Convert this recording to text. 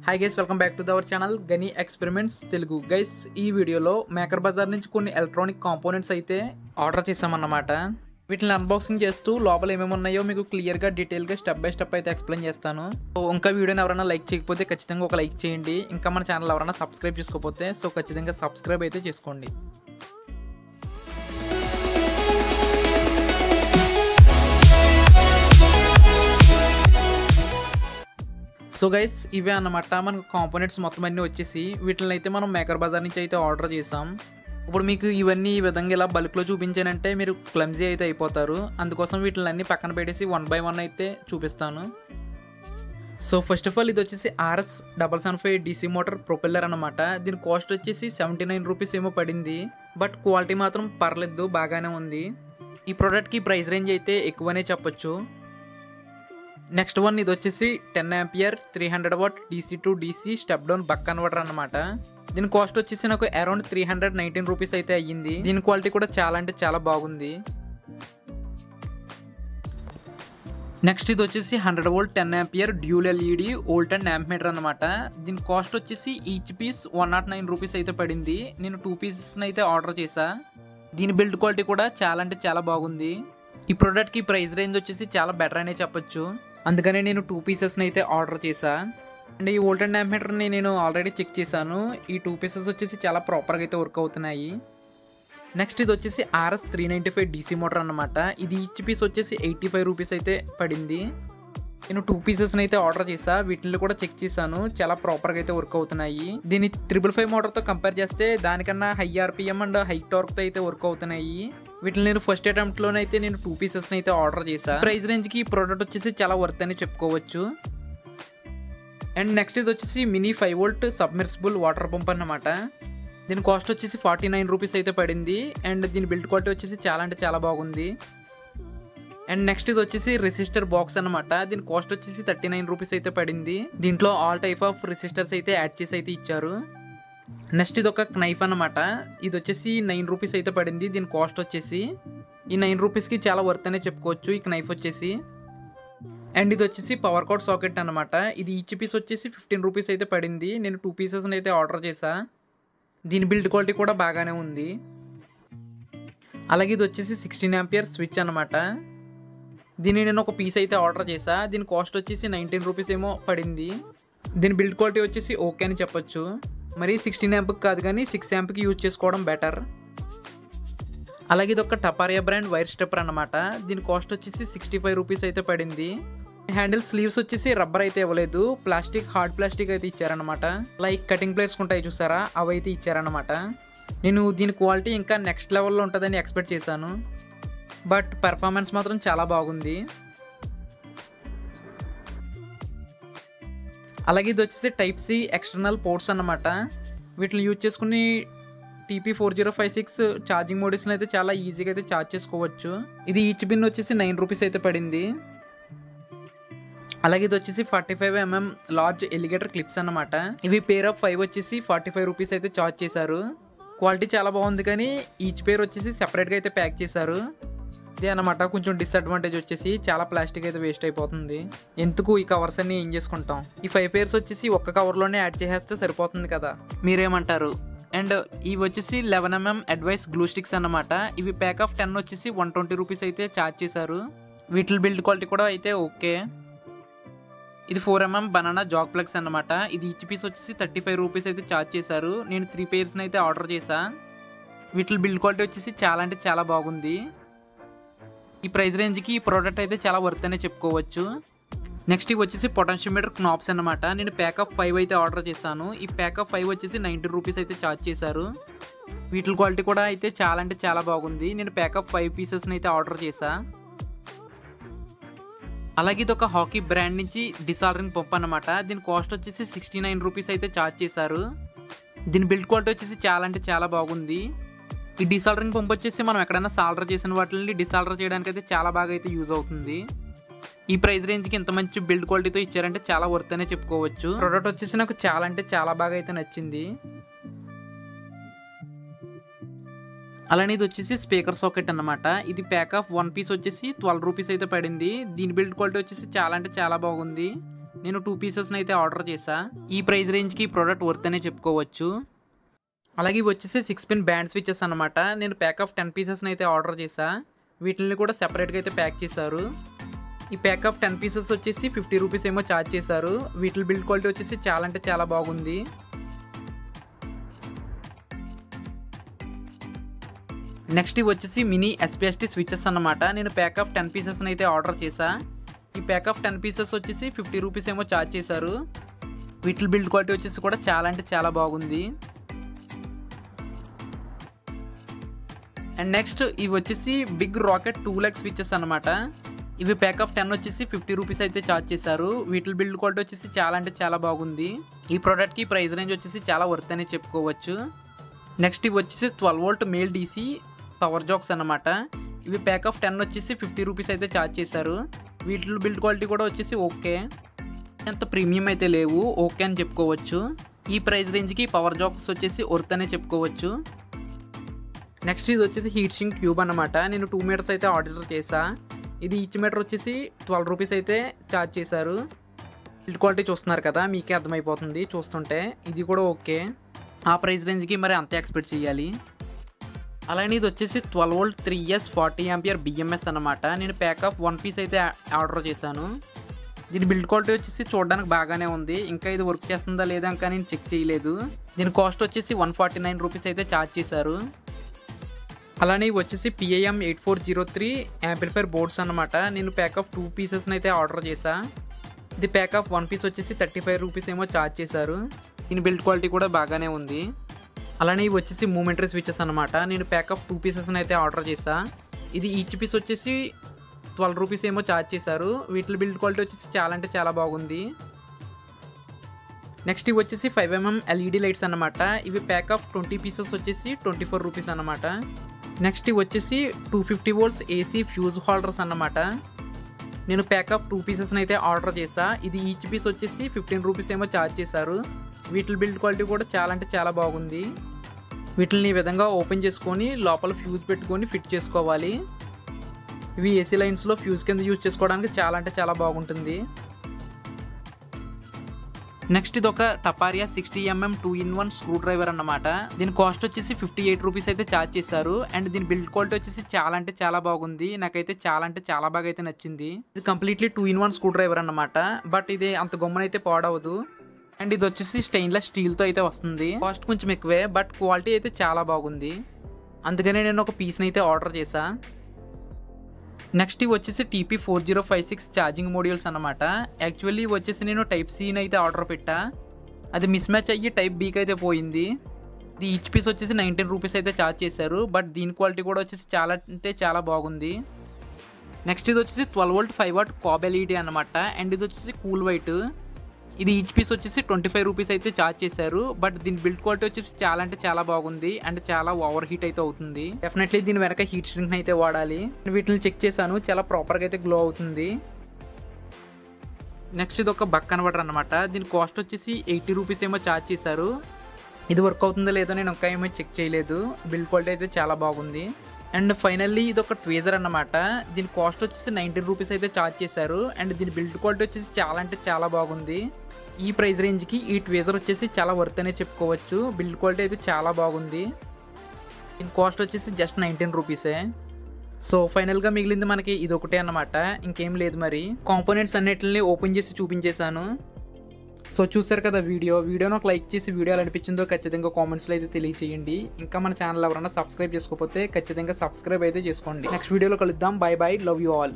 Hi guys, welcome back to our channel గని experiments Telugu. Guys, ఈ వీడియోలో మేకర్ బజార్ నుంచి కొన్ని ఎలక్ట్రానిక్ కాంపోనెంట్స్ అయితే ఆర్డర్ చేసామన్నమాట. వీటిని అన్బాక్సింగ్ చేస్తూ లోపల ఏమేమి ఉన్నాయో మీకు క్లియర్గా డీటెయిల్గా స్టెప్ బై స్టెప్ అయితే ఎక్స్ప్లెయిన్ చేస్తాను. ఇంకా వీడియోని ఎవరైనా లైక్ చేయకపోతే ఖచ్చితంగా ఒక లైక్ చేయండి. ఇంకా మన ఛానల్ ఎవరైనా సబ్స్క్రైబ్ చేసుకోకపోతే ఖచ్చితంగా సబ్స్క్రైబ్ అయితే చేసుకోండి. సో గైస్, ఇవే అన్నమాట మనకు కాంపోనెంట్స్ మొత్తం అన్నీ వచ్చేసి. వీటిని అయితే మనం మేకర్ బజార్ నుంచి అయితే ఆర్డర్ చేసాం. ఇప్పుడు మీకు ఇవన్నీ ఈ విధంగా ఇలా బల్క్లో చూపించానంటే మీరు క్లమ్జీ అయితే అయిపోతారు. అందుకోసం వీటిని అన్నీ పక్కన పెట్టేసి 1 by 1 అయితే చూపిస్తాను. సో ఫస్ట్ ఆఫ్ ఆల్ ఇది వచ్చేసి RS775 DC మోటార్ ప్రొపెల్లర్ అనమాట. దీని కాస్ట్ వచ్చేసి 79 రూపీస్ ఏమో పడింది. బట్ క్వాలిటీ మాత్రం పర్లేదు, బాగానే ఉంది. ఈ ప్రోడక్ట్కి ప్రైస్ రేంజ్ అయితే ఎక్కువనే చెప్పొచ్చు. నెక్స్ట్ వన్ ఇది వచ్చేసి 10 ampere 300 watt DC to DC step down buck converter అనమాట. దీని కాస్ట్ వచ్చేసి నాకు అరౌండ్ 319 రూపీస్ అయితే అయ్యింది. దీని క్వాలిటీ కూడా చాలా అంటే చాలా బాగుంది. నెక్స్ట్ ఇది వచ్చేసి 100 volt 10 ampere dual LED volt and amp meter అనమాట. దీని కాస్ట్ వచ్చేసి ఈచ్ పీస్ 109 రూపీస్ అయితే పడింది. నేను 2 పీసెస్ అయితే ఆర్డర్ చేశా. దీని బిల్డ్ క్వాలిటీ కూడా చాలా అంటే చాలా బాగుంది. ఈ ప్రోడక్ట్కి ప్రైస్ రేంజ్ వచ్చేసి చాలా బెటర్ అనే చెప్పొచ్చు. అందుకనే నేను 2 పీసెస్ని అయితే ఆర్డర్ చేశా. అండ్ ఈ వోల్ట్ అండ్ యాంప్ మీటర్ని నేను ఆల్రెడీ చెక్ చేశాను. ఈ 2 పీసెస్ వచ్చేసి చాలా ప్రాపర్గా అయితే వర్క్ అవుతున్నాయి. నెక్స్ట్ ఇది వచ్చేసి RS395 DC మోటార్ అనమాట. ఇది ఈచ్ పీస్ వచ్చేసి 85 రూపీస్ అయితే పడింది. నేను 2 పీసెస్ని అయితే ఆర్డర్ చేశా. వీటిని కూడా చెక్ చేశాను, చాలా ప్రాపర్గా అయితే వర్క్ అవుతున్నాయి. దీన్ని 555 మోటార్తో కంపేర్ చేస్తే దానికన్నా హై RPM అండ్ హై టార్క్తో అయితే వర్క్ అవుతున్నాయి. వీటిని నేను ఫస్ట్ అటెంప్ట్లోనే అయితే నేను 2 పీసెస్ని అయితే ఆర్డర్ చేశా. ప్రైస్ రేంజ్కి ప్రోడక్ట్ వచ్చేసి చాలా వర్త్ అని చెప్పుకోవచ్చు. అండ్ నెక్స్ట్ ఇది వచ్చేసి mini 5 volt submersible water pump అన్నమాట. దీని కాస్ట్ వచ్చేసి 49 రూపీస్ అయితే పడింది. అండ్ దీని బిల్డ్ క్వాలిటీ వచ్చేసి చాలా అంటే చాలా బాగుంది. అండ్ నెక్స్ట్ ఇది వచ్చేసి రెసిస్టర్ బాక్స్ అనమాట. దీని కాస్ట్ వచ్చేసి 39 రూపీస్ అయితే పడింది. దీంట్లో ఆల్ టైప్ ఆఫ్ రెసిస్టర్స్ అయితే యాడ్ చేసి అయితే ఇచ్చారు. నెక్స్ట్ ఇది ఒక నైఫ్ అనమాట. ఇది వచ్చేసి 9 రూపీస్ అయితే పడింది. దీని కాస్ట్ వచ్చేసి ఈ 9 రూపీస్కి చాలా వర్త్ అనే చెప్పుకోవచ్చు ఈ నైఫ్ వచ్చేసి. అండ్ ఇది వచ్చేసి పవర్ కార్డ్ సాకెట్ అనమాట. ఇది ఈచ్ పీస్ వచ్చేసి 15 రూపీస్ అయితే పడింది. నేను 2 పీసెస్ని అయితే ఆర్డర్ చేశా. దీని బిల్డ్ క్వాలిటీ కూడా బాగానే ఉంది. అలాగే ఇది వచ్చేసి 16 ఆంపియర్ స్విచ్ అనమాట. దీన్ని నేను ఒక పీస్ అయితే ఆర్డర్ చేశా. దీని కాస్ట్ వచ్చేసి 19 రూపీస్ ఏమో పడింది. దీని బిల్డ్ క్వాలిటీ వచ్చేసి ఓకే అని చెప్పొచ్చు. మరి 16 యాంప్కి కాదు కానీ 6 యాంప్కి యూజ్ చేసుకోవడం బెటర్. అలాగే ఇది ఒక టపారియా బ్రాండ్ వైర్ స్టెప్పర్ అనమాట. దీని కాస్ట్ వచ్చేసి 65 రూపీస్ అయితే పడింది. హ్యాండిల్ స్లీవ్స్ వచ్చేసి రబ్బర్ అయితే ఇవ్వలేదు, ప్లాస్టిక్ హార్డ్ ప్లాస్టిక్ అయితే ఇచ్చారనమాట. లైక్ కటింగ్ ప్లేట్స్ ఉంటాయి చూసారా, అవి అయితే ఇచ్చారనమాట. నేను దీని క్వాలిటీ ఇంకా నెక్స్ట్ లెవెల్లో ఉంటుందని ఎక్స్పెక్ట్ చేశాను. బట్ పెర్ఫార్మెన్స్ మాత్రం చాలా బాగుంది. అలాగే ఇది వచ్చేసి టైప్ C ఎక్స్టర్నల్ పోర్ట్స్ అన్నమాట. వీటిని యూజ్ చేసుకుని TP4056 ఛార్జింగ్ మోడల్స్ని అయితే చాలా ఈజీగా అయితే ఛార్జ్ చేసుకోవచ్చు. ఇది ఈచ్ బిన్ వచ్చేసి 9 రూపీస్ అయితే పడింది. అలాగే ఇది వచ్చేసి 45mm లార్జ్ ఎలిగేటర్ క్లిప్స్ అన్నమాట. ఇవి పేర్ ఆఫ్ 5 వచ్చేసి 45 రూపీస్ అయితే ఛార్జ్ చేశారు. క్వాలిటీ చాలా బాగుంది కానీ ఈచ్ పేర్ వచ్చేసి సెపరేట్గా అయితే ప్యాక్ చేశారు. ఇదే అనమాట కొంచెం డిసడ్వాంటేజ్ వచ్చేసి, చాలా ప్లాస్టిక్ అయితే వేస్ట్ అయిపోతుంది. ఎందుకు ఈ కవర్స్ అన్ని ఏం చేసుకుంటాం. ఈ 5 పేర్స్ వచ్చేసి ఒక్క కవర్లోనే యాడ్ చేసేస్తే సరిపోతుంది కదా, మీరేమంటారు? అండ్ ఇవి వచ్చేసి 11mm అడ్వైస్ గ్లూ స్టిక్స్ అన్నమాట. ఇవి ప్యాక్ ఆఫ్ 10 వచ్చేసి 120 రూపీస్ అయితే ఛార్జ్ చేశారు. వీటి బిల్డ్ క్వాలిటీ కూడా అయితే ఓకే. ఇది 4mm బనానా జాక్ ప్లగ్స్ అన్నమాట. ఇది ఈచ్ పీస్ వచ్చేసి 35 రూపీస్ అయితే ఛార్జ్ చేశారు. నేను 3 పేర్స్ని అయితే ఆర్డర్ చేశా. వీటి బిల్డ్ క్వాలిటీ వచ్చేసి చాలా అంటే చాలా బాగుంది. ఈ ప్రైస్ రేంజ్కి ఈ ప్రోడక్ట్ అయితే చాలా వర్త్ అనే చెప్పుకోవచ్చు. నెక్స్ట్ ఇవి వచ్చేసి పొటెన్షియోమీటర్ నాబ్స్ అనమాట. నేను ప్యాక్ ఆఫ్ 5 అయితే ఆర్డర్ చేశాను. ఈ ప్యాక్ ఆఫ్ 5 వచ్చేసి 90 రూపీస్ అయితే ఛార్జ్ చేశారు. వీటి క్వాలిటీ కూడా అయితే చాలా అంటే చాలా బాగుంది. నేను ప్యాక్ ఆఫ్ 5 పీసెస్ని అయితే ఆర్డర్ చేశా. అలాగే ఇది ఒక హాకీ బ్రాండ్ నుంచి డిసాల్డరింగ్ పంప్ అనమాట. దీని కాస్ట్ వచ్చేసి 69 రూపీస్ అయితే ఛార్జ్ చేశారు. దీని బిల్డ్ క్వాలిటీ వచ్చేసి చాలా అంటే చాలా బాగుంది. ఈ డిసాల్డరింగ్ పంప్ వచ్చేసి మనం ఎక్కడైనా సాల్డర్ చేసిన వాటిని డిసాల్డర్ చేయడానికి అయితే చాలా బాగా అయితే యూజ్ అవుతుంది. ఈ ప్రైస్ రేంజ్కి ఇంత మంచి బిల్డ్ క్వాలిటీతో ఇచ్చారంటే చాలా వర్త్ అనే చెప్పుకోవచ్చు. ప్రోడక్ట్ వచ్చేసి నాకు చాలా అంటే చాలా బాగా అయితే నచ్చింది. అలానే ఇది వచ్చేసి స్పీకర్ సాకెట్ అనమాట. ఇది ప్యాక్ ఆఫ్ 1 పీస్ వచ్చేసి 12 రూపీస్ అయితే పడింది. దీని బిల్డ్ క్వాలిటీ వచ్చేసి చాలా అంటే చాలా బాగుంది. నేను 2 పీసెస్ని అయితే ఆర్డర్ చేశా. ఈ ప్రైస్ రేంజ్కి ఈ ప్రోడక్ట్ వర్త్ అనే చెప్పుకోవచ్చు. అలాగే ఇవి వచ్చేసి 6 పిన్ బ్యాండ్ స్విచెస్ అనమాట. నేను ప్యాక్ ఆఫ్ 10 పీసెస్ని అయితే ఆర్డర్ చేశా. వీటిని కూడా సెపరేట్గా అయితే ప్యాక్ చేశారు. ఈ ప్యాక్ ఆఫ్ 10 పీసెస్ వచ్చేసి 50 రూపీస్ ఏమో ఛార్జ్ చేశారు. వీటి బిల్డ్ క్వాలిటీ వచ్చేసి చాలా అంటే చాలా బాగుంది. నెక్స్ట్ ఇవి వచ్చేసి మినీ ఎస్పీఎస్టీ స్విచెస్ అన్నమాట. నేను ప్యాక్ ఆఫ్ 10 పీసెస్ని అయితే ఆర్డర్ చేశా. ఈ ప్యాక్ ఆఫ్ 10 పీసెస్ వచ్చేసి 50 రూపీస్ ఏమో ఛార్జ్ చేశారు. వీటి బిల్డ్ క్వాలిటీ వచ్చేసి కూడా చాలా అంటే చాలా బాగుంది. అండ్ నెక్స్ట్ ఇవి వచ్చేసి బిగ్ రాకెట్ 2 లెగ్ స్విచెస్ అనమాట. ఇవి ప్యాక్ ఆఫ్ 10 వచ్చేసి 50 రూపీస్ అయితే ఛార్జ్ చేశారు. వీటి బిల్డ్ క్వాలిటీ వచ్చేసి చాలా అంటే చాలా బాగుంది. ఈ ప్రోడక్ట్కి ప్రైస్ రేంజ్ వచ్చేసి చాలా వర్త్ అని చెప్పుకోవచ్చు. నెక్స్ట్ ఇవి వచ్చేసి 12 volt male DC power jacks అనమాట. ఇవి ప్యాక్ ఆఫ్ 10 వచ్చేసి 50 రూపీస్ అయితే ఛార్జ్ చేశారు. వీటి బిల్డ్ క్వాలిటీ కూడా వచ్చేసి ఓకే, ఎంత ప్రీమియం అయితే లేవు, ఓకే అని చెప్పుకోవచ్చు. ఈ ప్రైస్ రేంజ్కి పవర్ జాక్స్ వచ్చేసి వర్త్ అనే చెప్పుకోవచ్చు. నెక్స్ట్ ఇది వచ్చేసి హీట్ షింక్ క్యూబ్ అనమాట. నేను 2 మీటర్స్ అయితే ఆర్డర్ చేశా. ఇది ఈచ్ మీటర్ వచ్చేసి 12 రూపీస్ అయితే ఛార్జ్ చేశారు. బిల్డ్ క్వాలిటీ చూస్తున్నారు కదా, మీకే అర్థమైపోతుంది చూస్తుంటే. ఇది కూడా ఓకే, ఆ ప్రైస్ రేంజ్కి మరి అంతే ఎక్స్పెక్ట్ చేయాలి. అలానే ఇది వచ్చేసి 12 వోల్ట్ 3S 40 ఆంపియర్ BMS అనమాట. నేను ప్యాక్ ఆఫ్ 1 పీస్ అయితే ఆర్డర్ చేశాను. దీని బిల్డ్ క్వాలిటీ వచ్చేసి చూడడానికి బాగానే ఉంది. ఇంకా ఇది వర్క్ చేస్తుందా లేదా ఇంకా నేను చెక్ చేయలేదు. దీని కాస్ట్ వచ్చేసి 149 రూపీస్ అయితే ఛార్జ్ చేశారు. అలానే ఇవి వచ్చేసి PIM 8403 యాంప్లిఫైర్ బోర్డ్స్ అనమాట. నేను ప్యాక్ ఆఫ్ 2 పీసెస్ని అయితే ఆర్డర్ చేశా. ఇది ప్యాక్ ఆఫ్ 1 పీస్ వచ్చేసి 35 రూపీస్ ఏమో ఛార్జ్ చేశారు. దీని బిల్డ్ క్వాలిటీ కూడా బాగానే ఉంది. అలానే ఇవి వచ్చేసి మూమెంటరీ స్విచెస్ అనమాట. నేను ప్యాక్ ఆఫ్ 2 పీసెస్ని అయితే ఆర్డర్ చేశా. ఇది ఈచ్ పీస్ వచ్చేసి 12 రూపీస్ ఏమో ఛార్జ్ చేశారు. వీటి బిల్డ్ క్వాలిటీ వచ్చేసి చాలా అంటే చాలా బాగుంది. నెక్స్ట్ ఇవి వచ్చేసి 5mm LED లైట్స్ అనమాట. ఇవి ప్యాక్ ఆఫ్ 20 పీసెస్ వచ్చేసి 24 రూపీస్ అనమాట. నెక్స్ట్ ఇవి వచ్చేసి 250 వోల్ట్స్ AC ఫ్యూజ్ హోల్డర్స్ అన్నమాట. నేను ప్యాక్ ఆఫ్ 2 పీసెస్ని అయితే ఆర్డర్ చేశా. ఇది ఈచ్ పీస్ వచ్చేసి 15 రూపీస్ ఏమో ఛార్జ్ చేశారు. వీటి బిల్డ్ క్వాలిటీ కూడా చాలా అంటే చాలా బాగుంది. వీటిని ఈ విధంగా ఓపెన్ చేసుకొని లోపల ఫ్యూజ్ పెట్టుకొని ఫిట్ చేసుకోవాలి. ఇవి AC లైన్స్లో ఫ్యూజ్ కింద యూజ్ చేసుకోవడానికి చాలా అంటే చాలా బాగుంటుంది. నెక్స్ట్ ఇది ఒక టపారియా 60mm 2-in-1 స్క్రూ డ్రైవర్ అన్నమాట. దీని కాస్ట్ వచ్చేసి 58 రూపీస్ అయితే ఛార్జ్ చేశారు. అండ్ దీని బిల్డ్ క్వాలిటీ వచ్చేసి చాలా అంటే చాలా బాగుంది. నాకైతే చాలా అంటే చాలా బాగా అయితే నచ్చింది. ఇది కంప్లీట్లీ 2-in-1 స్క్రూ డ్రైవర్ అన్నమాట. బట్ ఇది అంత గమ్మునైతే పాడవదు. అండ్ ఇది వచ్చేసి స్టెయిన్లెస్ స్టీల్తో అయితే వస్తుంది. కాస్ట్ కొంచెం ఎక్కువే, బట్ క్వాలిటీ అయితే చాలా బాగుంది. అందుకనే నేను ఒక పీస్ని అయితే ఆర్డర్ చేశా. నెక్స్ట్ ఇవి వచ్చేసి TP4056 ఛార్జింగ్ మోడ్యూల్స్ అనమాట. యాక్చువల్లీ ఇవి వచ్చేసి నేను టైప్ Cని అయితే ఆర్డర్ పెట్టా. అది మిస్ మ్యాచ్ అయ్యి టైప్ Bకి అయితే పోయింది. ఇది ఈచ్ పీస్ వచ్చేసి 19 రూపీస్ అయితే ఛార్జ్ చేశారు. బట్ దీని క్వాలిటీ కూడా వచ్చేసి చాలా అంటే చాలా బాగుంది. నెక్స్ట్ ఇది వచ్చేసి 12 వోల్ట్ 5 వాట్ కాబ్ LED అనమాట. అండ్ ఇది వచ్చేసి కూల్ వైట్. ఇది ఈచ్ పీస్ వచ్చేసి 25 రూపీస్ అయితే ఛార్జ్ చేశారు. బట్ దీని బిల్డ్ క్వాలిటీ వచ్చేసి చాలా అంటే చాలా బాగుంది. అండ్ చాలా ఓవర్ హీట్ అయితే అవుతుంది. డెఫినెట్లీ దీని వెనక హీట్ స్ట్రింగ్ అయితే వాడాలి. వీటిని చెక్ చేశాను, చాలా ప్రాపర్గా అయితే గ్లో అవుతుంది. నెక్స్ట్ ఇది ఒక బక్ కన్వర్టర్ అనమాట. దీని కాస్ట్ వచ్చేసి 80 రూపీస్ ఏమో ఛార్జ్ చేశారు. ఇది వర్క్ అవుతుందో లేదో నేను ఇంకా ఏమో చెక్ చేయలేదు. బిల్డ్ క్వాలిటీ అయితే చాలా బాగుంది. అండ్ ఫైనల్లీ ఇది ఒక ట్వేజర్ అన్నమాట. దీని కాస్ట్ వచ్చేసి 19 రూపీస్ అయితే ఛార్జ్ చేశారు. అండ్ దీని బిల్డ్ క్వాలిటీ వచ్చేసి చాలా అంటే చాలా బాగుంది. ఈ ప్రైస్ రేంజ్కి ఈ ట్వేజర్ వచ్చేసి చాలా వర్త్ అనే చెప్పుకోవచ్చు. బిల్డ్ క్వాలిటీ అయితే చాలా బాగుంది. దీని కాస్ట్ వచ్చేసి జస్ట్ 19 రూపీసే. సో ఫైనల్గా మిగిలింది మనకి ఇది ఒకటే అన్నమాట, ఇంకేం లేదు. మరి కాంపోనెంట్స్ అన్నిటిని ఓపెన్ చేసి చూపించేశాను. సో చూసారు కదా వీడియోని ఒక లైక్ చేసి వీడియో ఎలా అనిపించిందో ఖచ్చితంగా కామెంట్స్లో అయితే తెలియచేయండి. ఇంకా మన ఛానల్ ఎవరైనా సబ్స్క్రైబ్ చేసుకోకపోతే ఖచ్చితంగా సబ్స్క్రైబ్ అయితే చేసుకోండి. నెక్స్ట్ వీడియోలో కలుద్దాం. By by, love you all.